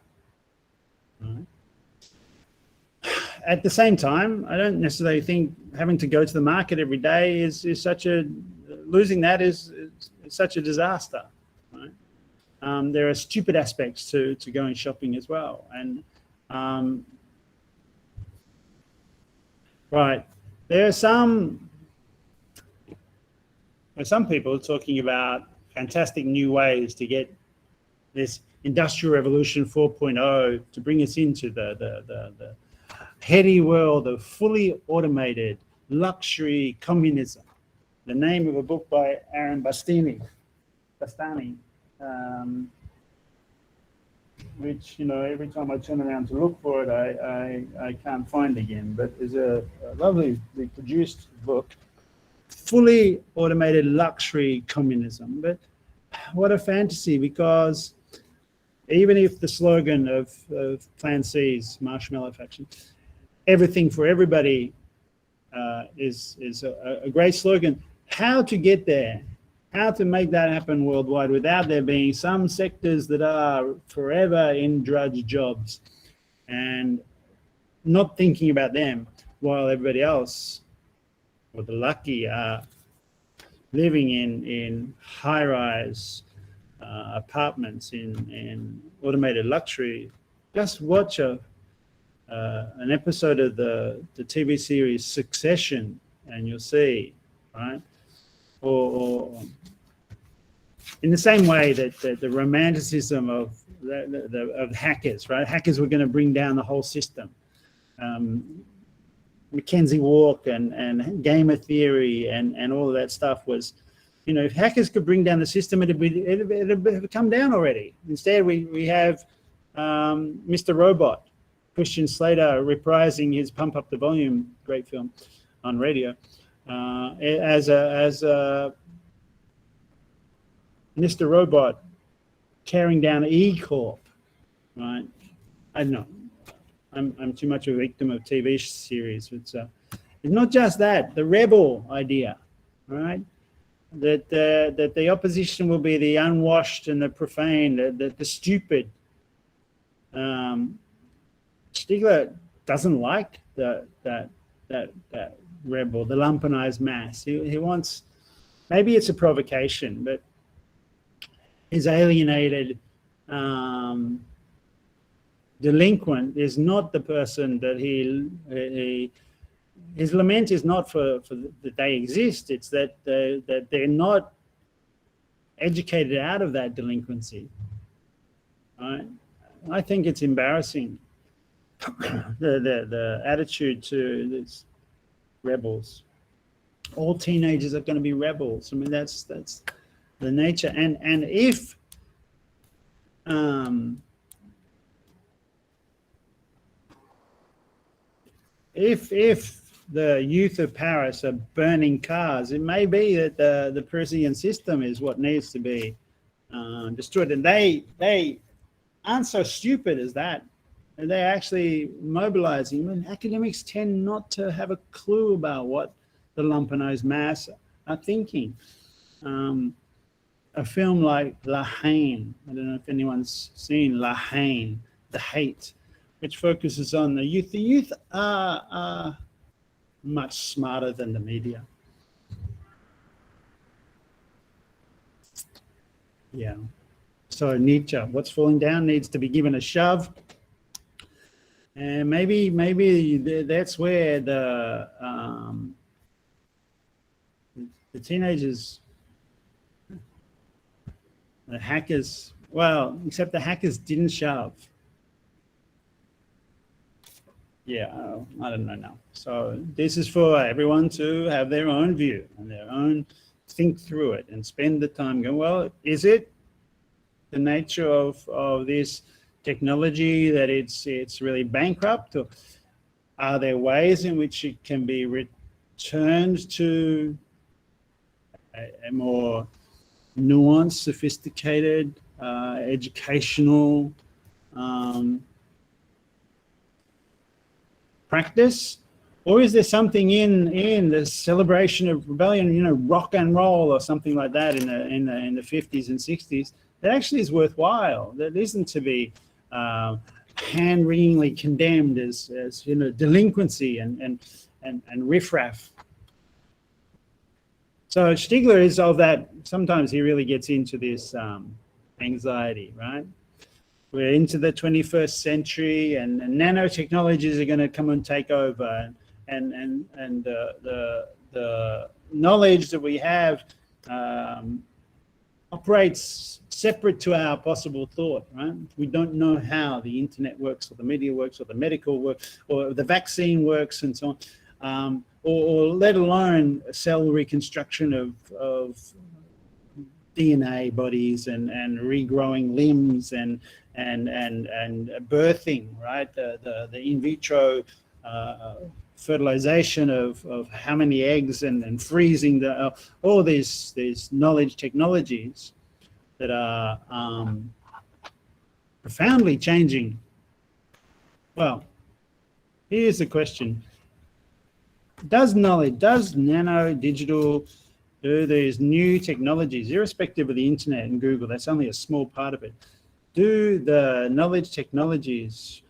Right? At the same time, I don't necessarily think having to go to the market every day is such a losing that is such a disaster. Right? There are stupid aspects to going shopping as well, and right, there are some people talking about fantastic new ways to get this Industrial Revolution 4.0 to bring us into the heady world of fully automated luxury communism. The name of a book by Aaron Bastani, which, you know, every time I turn around to look for it, I can't find again. But there's a lovely produced book, fully automated luxury communism. But what a fantasy, because even if the slogan of Plan C's Marshmallow Faction, everything for everybody, is a great slogan, how to get there, how to make that happen worldwide without there being some sectors that are forever in drudge jobs and not thinking about them while everybody else, or the lucky, are living in high-rise apartments in automated luxury. Just watch an episode of the TV series Succession and you'll see, right? Or in the same way that the romanticism of hackers, right? Hackers were going to bring down the whole system. Mackenzie Walk and gamer theory and all of that stuff was, you know, if hackers could bring down the system, it'd come down already. Instead, we have Mr. Robot, Christian Slater reprising his Pump Up the Volume, great film on radio, as a Mr. Robot tearing down E Corp, right? I don't know. I'm too much of a victim of TV series. It's not just that, the rebel idea, right? That the opposition will be the unwashed and the profane, the stupid. Stigler doesn't like that rebel, the lumpenized mass. He wants, maybe it's a provocation, but his alienated delinquent is not the person that his lament is not for that they exist. It's that they're not educated out of that delinquency. Right? I think it's embarrassing, the attitude to these rebels. All teenagers are going to be rebels. I mean, that's the nature. And if the youth of Paris are burning cars, it may be that the Parisian system is what needs to be destroyed. And they aren't so stupid as that. And they're actually mobilizing. I mean, academics tend not to have a clue about what the lumpenized mass are thinking. A film like La Haine, I don't know if anyone's seen La Haine, The Hate, which focuses on the youth. The youth are much smarter than the media. Yeah. So Nietzsche, what's falling down needs to be given a shove. And maybe that's where the teenagers, the hackers, well, except the hackers didn't shove. Yeah, I don't know now. So this is for everyone to have their own view and their own, think through it and spend the time going, well, is it the nature of this technology that it's really bankrupt, or are there ways in which it can be returned to a more nuanced, sophisticated, educational practice? Or is there something in the celebration of rebellion, rock and roll or something like that in the 50s and 60s that actually is worthwhile, that isn't to be hand-wringingly condemned as delinquency and riffraff? So Stigler is of that. Sometimes he really gets into this anxiety, right? We're into the 21st century, and nanotechnologies are going to come and take over, and the knowledge that we have operates separate to our possible thought, right? We don't know how the internet works, or the media works, or the medical works, or the vaccine works, and so on, or let alone cell reconstruction of DNA bodies and regrowing limbs and birthing, right? The in vitro fertilization of how many eggs and freezing all these knowledge technologies that are profoundly changing. Well, here's the question. Does nano, digital, do these new technologies, irrespective of the internet and Google, that's only a small part of it, do the knowledge technologies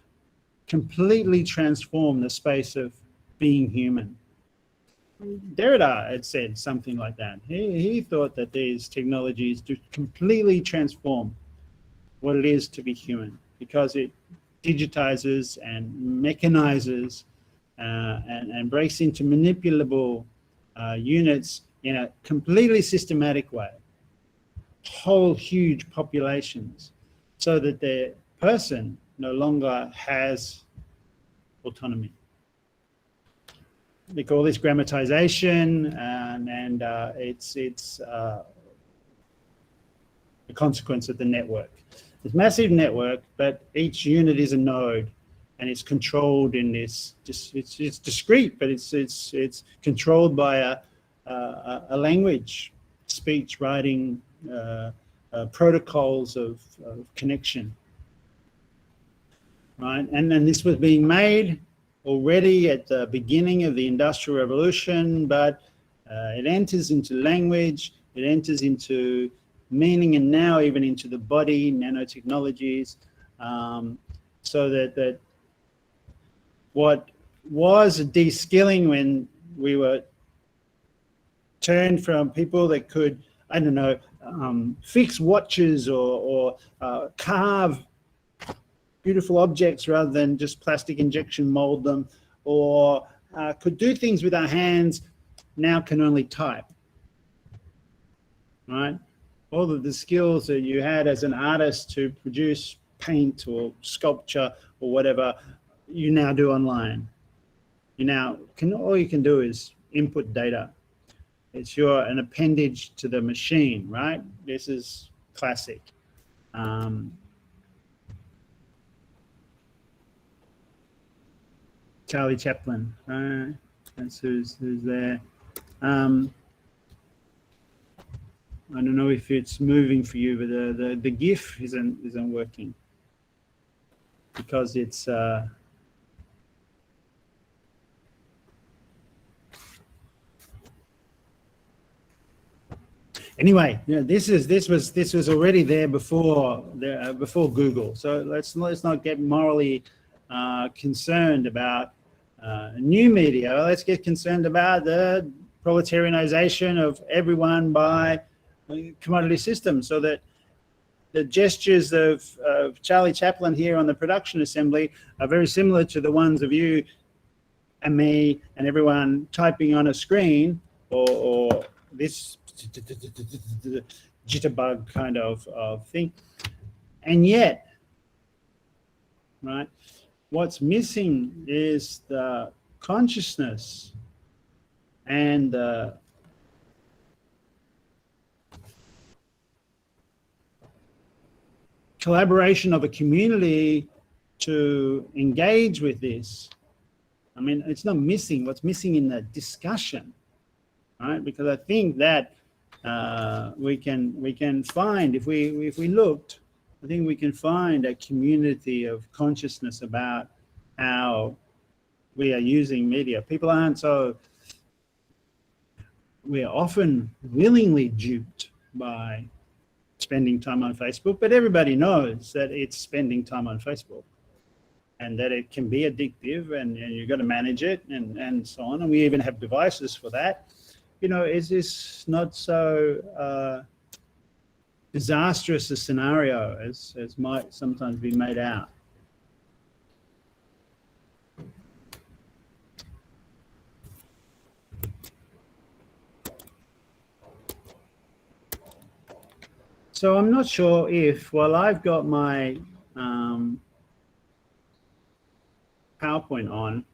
completely transform the space of being human? Derrida had said something like that. He thought that these technologies do completely transform what it is to be human, because it digitizes and mechanizes and breaks into manipulable units in a completely systematic way, whole huge populations, so that the person no longer has autonomy. They call this grammatization, and it's a consequence of the network. It's a massive network, but each unit is a node, and it's controlled in this. It's discrete, but it's controlled by a language, speech, writing, protocols of connection, right? And then this was being made already at the beginning of the Industrial Revolution, but it enters into language, it enters into meaning, and now even into the body, nanotechnologies, so that what was a de-skilling when we were turned from people that could, I don't know, fix watches or carve beautiful objects rather than just plastic injection mold them, or could do things with our hands, now can only type, right? All of the skills that you had as an artist to produce paint or sculpture or whatever, you now do online. You now all you can do is input data. It's an appendage to the machine, right? This is classic. Charlie Chaplin, that's who's there. I don't know if it's moving for you, but the GIF isn't working because it's anyway. Yeah, this was already there before Google. So let's not get morally concerned about new media. Let's get concerned about the proletarianization of everyone by commodity systems, so that the gestures of Charlie Chaplin here on the production assembly are very similar to the ones of you and me and everyone typing on a screen, or this jitterbug kind of thing. And yet, right, what's missing is the consciousness and the collaboration of a community to engage with this. I mean, it's not missing. What's missing in the discussion, right? Because I think that we can find, if we looked, I think we can find a community of consciousness about how we are using media. People aren't so. We are often willingly duped by spending time on Facebook, but everybody knows that it's spending time on Facebook and that it can be addictive, and you've got to manage it and so on. And we even have devices for that. You know, is this not so disastrous a scenario as might sometimes be made out? So I'm not sure if, well, I've got my PowerPoint on,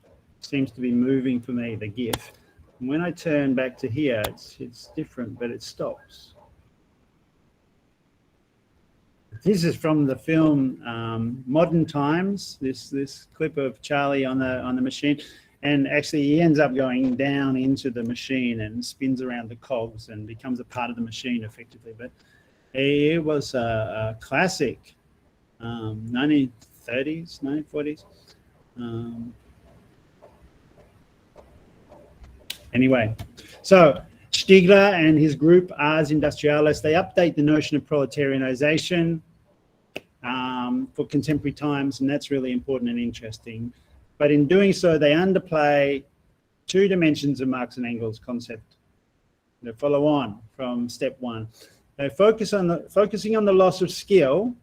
seems to be moving for me, the GIF. And when I turn back to here, it's different, but it stops. This is from the film Modern Times, this clip of Charlie on the machine. And actually he ends up going down into the machine and spins around the cogs and becomes a part of the machine effectively. But it was a classic, 1930s, 1940s. Anyway, so Stiegler and his group, Ars Industrialis, they update the notion of proletarianization for contemporary times, and that's really important and interesting. But in doing so, they underplay two dimensions of Marx and Engels' concept. They follow on from step one. They focusing on the loss of skill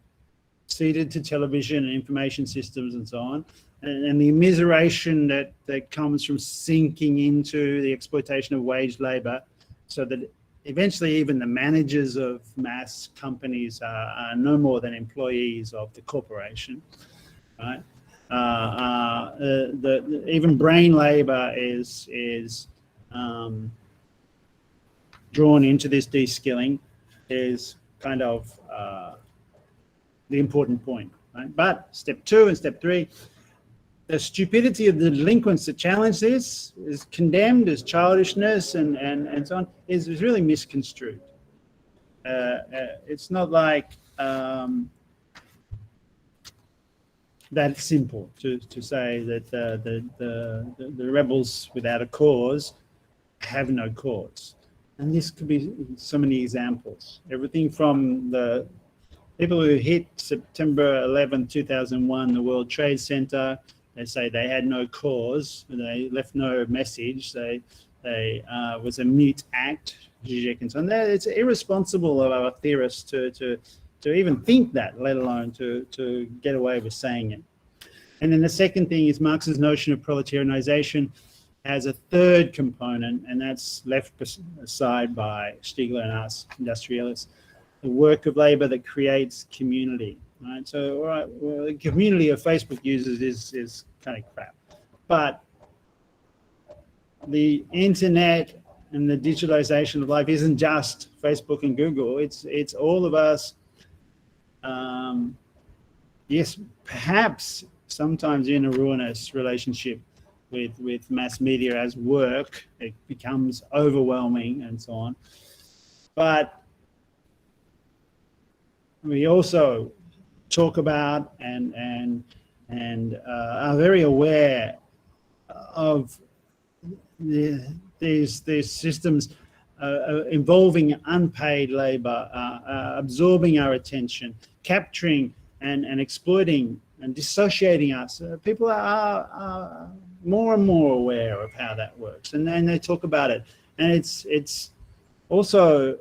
ceded to television and information systems and so on, and the immiseration that comes from sinking into the exploitation of wage labor, so that eventually even the managers of mass companies are no more than employees of the corporation, right? Even brain labor is drawn into this de-skilling, is kind of the important point, right? But step two and step three, the stupidity of the delinquents that challenge this is condemned as childishness and so on, is really misconstrued. It's not like that simple to say that the rebels without a cause have no cause. And this could be so many examples. Everything from the people who hit September 11, 2001, the World Trade Center, they say they had no cause, they left no message, they was a mute act, and so on. It's irresponsible of our theorists to even think that, let alone to get away with saying it. And then the second thing is Marx's notion of proletarianization has a third component, and that's left aside by Stiegler and us industrialists, the work of labor that creates community. Right? So, all right, well, the community of Facebook users is kind of crap, but the internet and the digitalization of life isn't just Facebook and Google. It's all of us. Yes, perhaps sometimes in a ruinous relationship with mass media as work, it becomes overwhelming and so on. But we also talk about and are very aware of these systems involving unpaid labor, absorbing our attention, capturing and exploiting and dissociating us. People are more and more aware of how that works, and then they talk about it, and it's also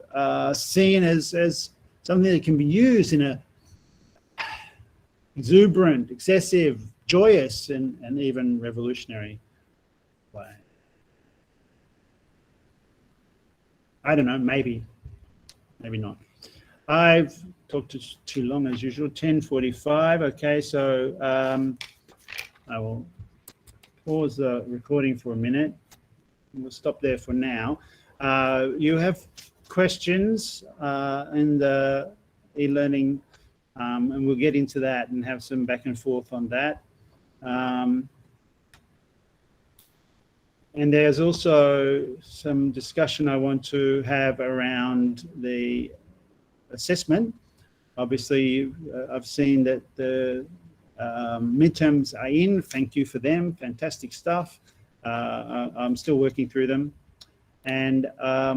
seen as something that can be used in a exuberant, excessive, joyous, and even revolutionary way. I don't know, maybe not. I've talked too long as usual, 10:45. Okay, so I will pause the recording for a minute. We'll stop there for now. You have questions in the e-learning, and we'll get into that and have some back and forth on that. And there's also some discussion I want to have around the assessment. Obviously, I've seen that the midterms are in. Thank you for them. Fantastic stuff. I'm still working through them. And I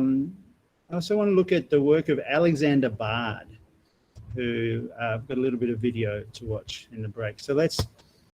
also want to look at the work of Alexander Bard, who I've got a little bit of video to watch in the break. So let's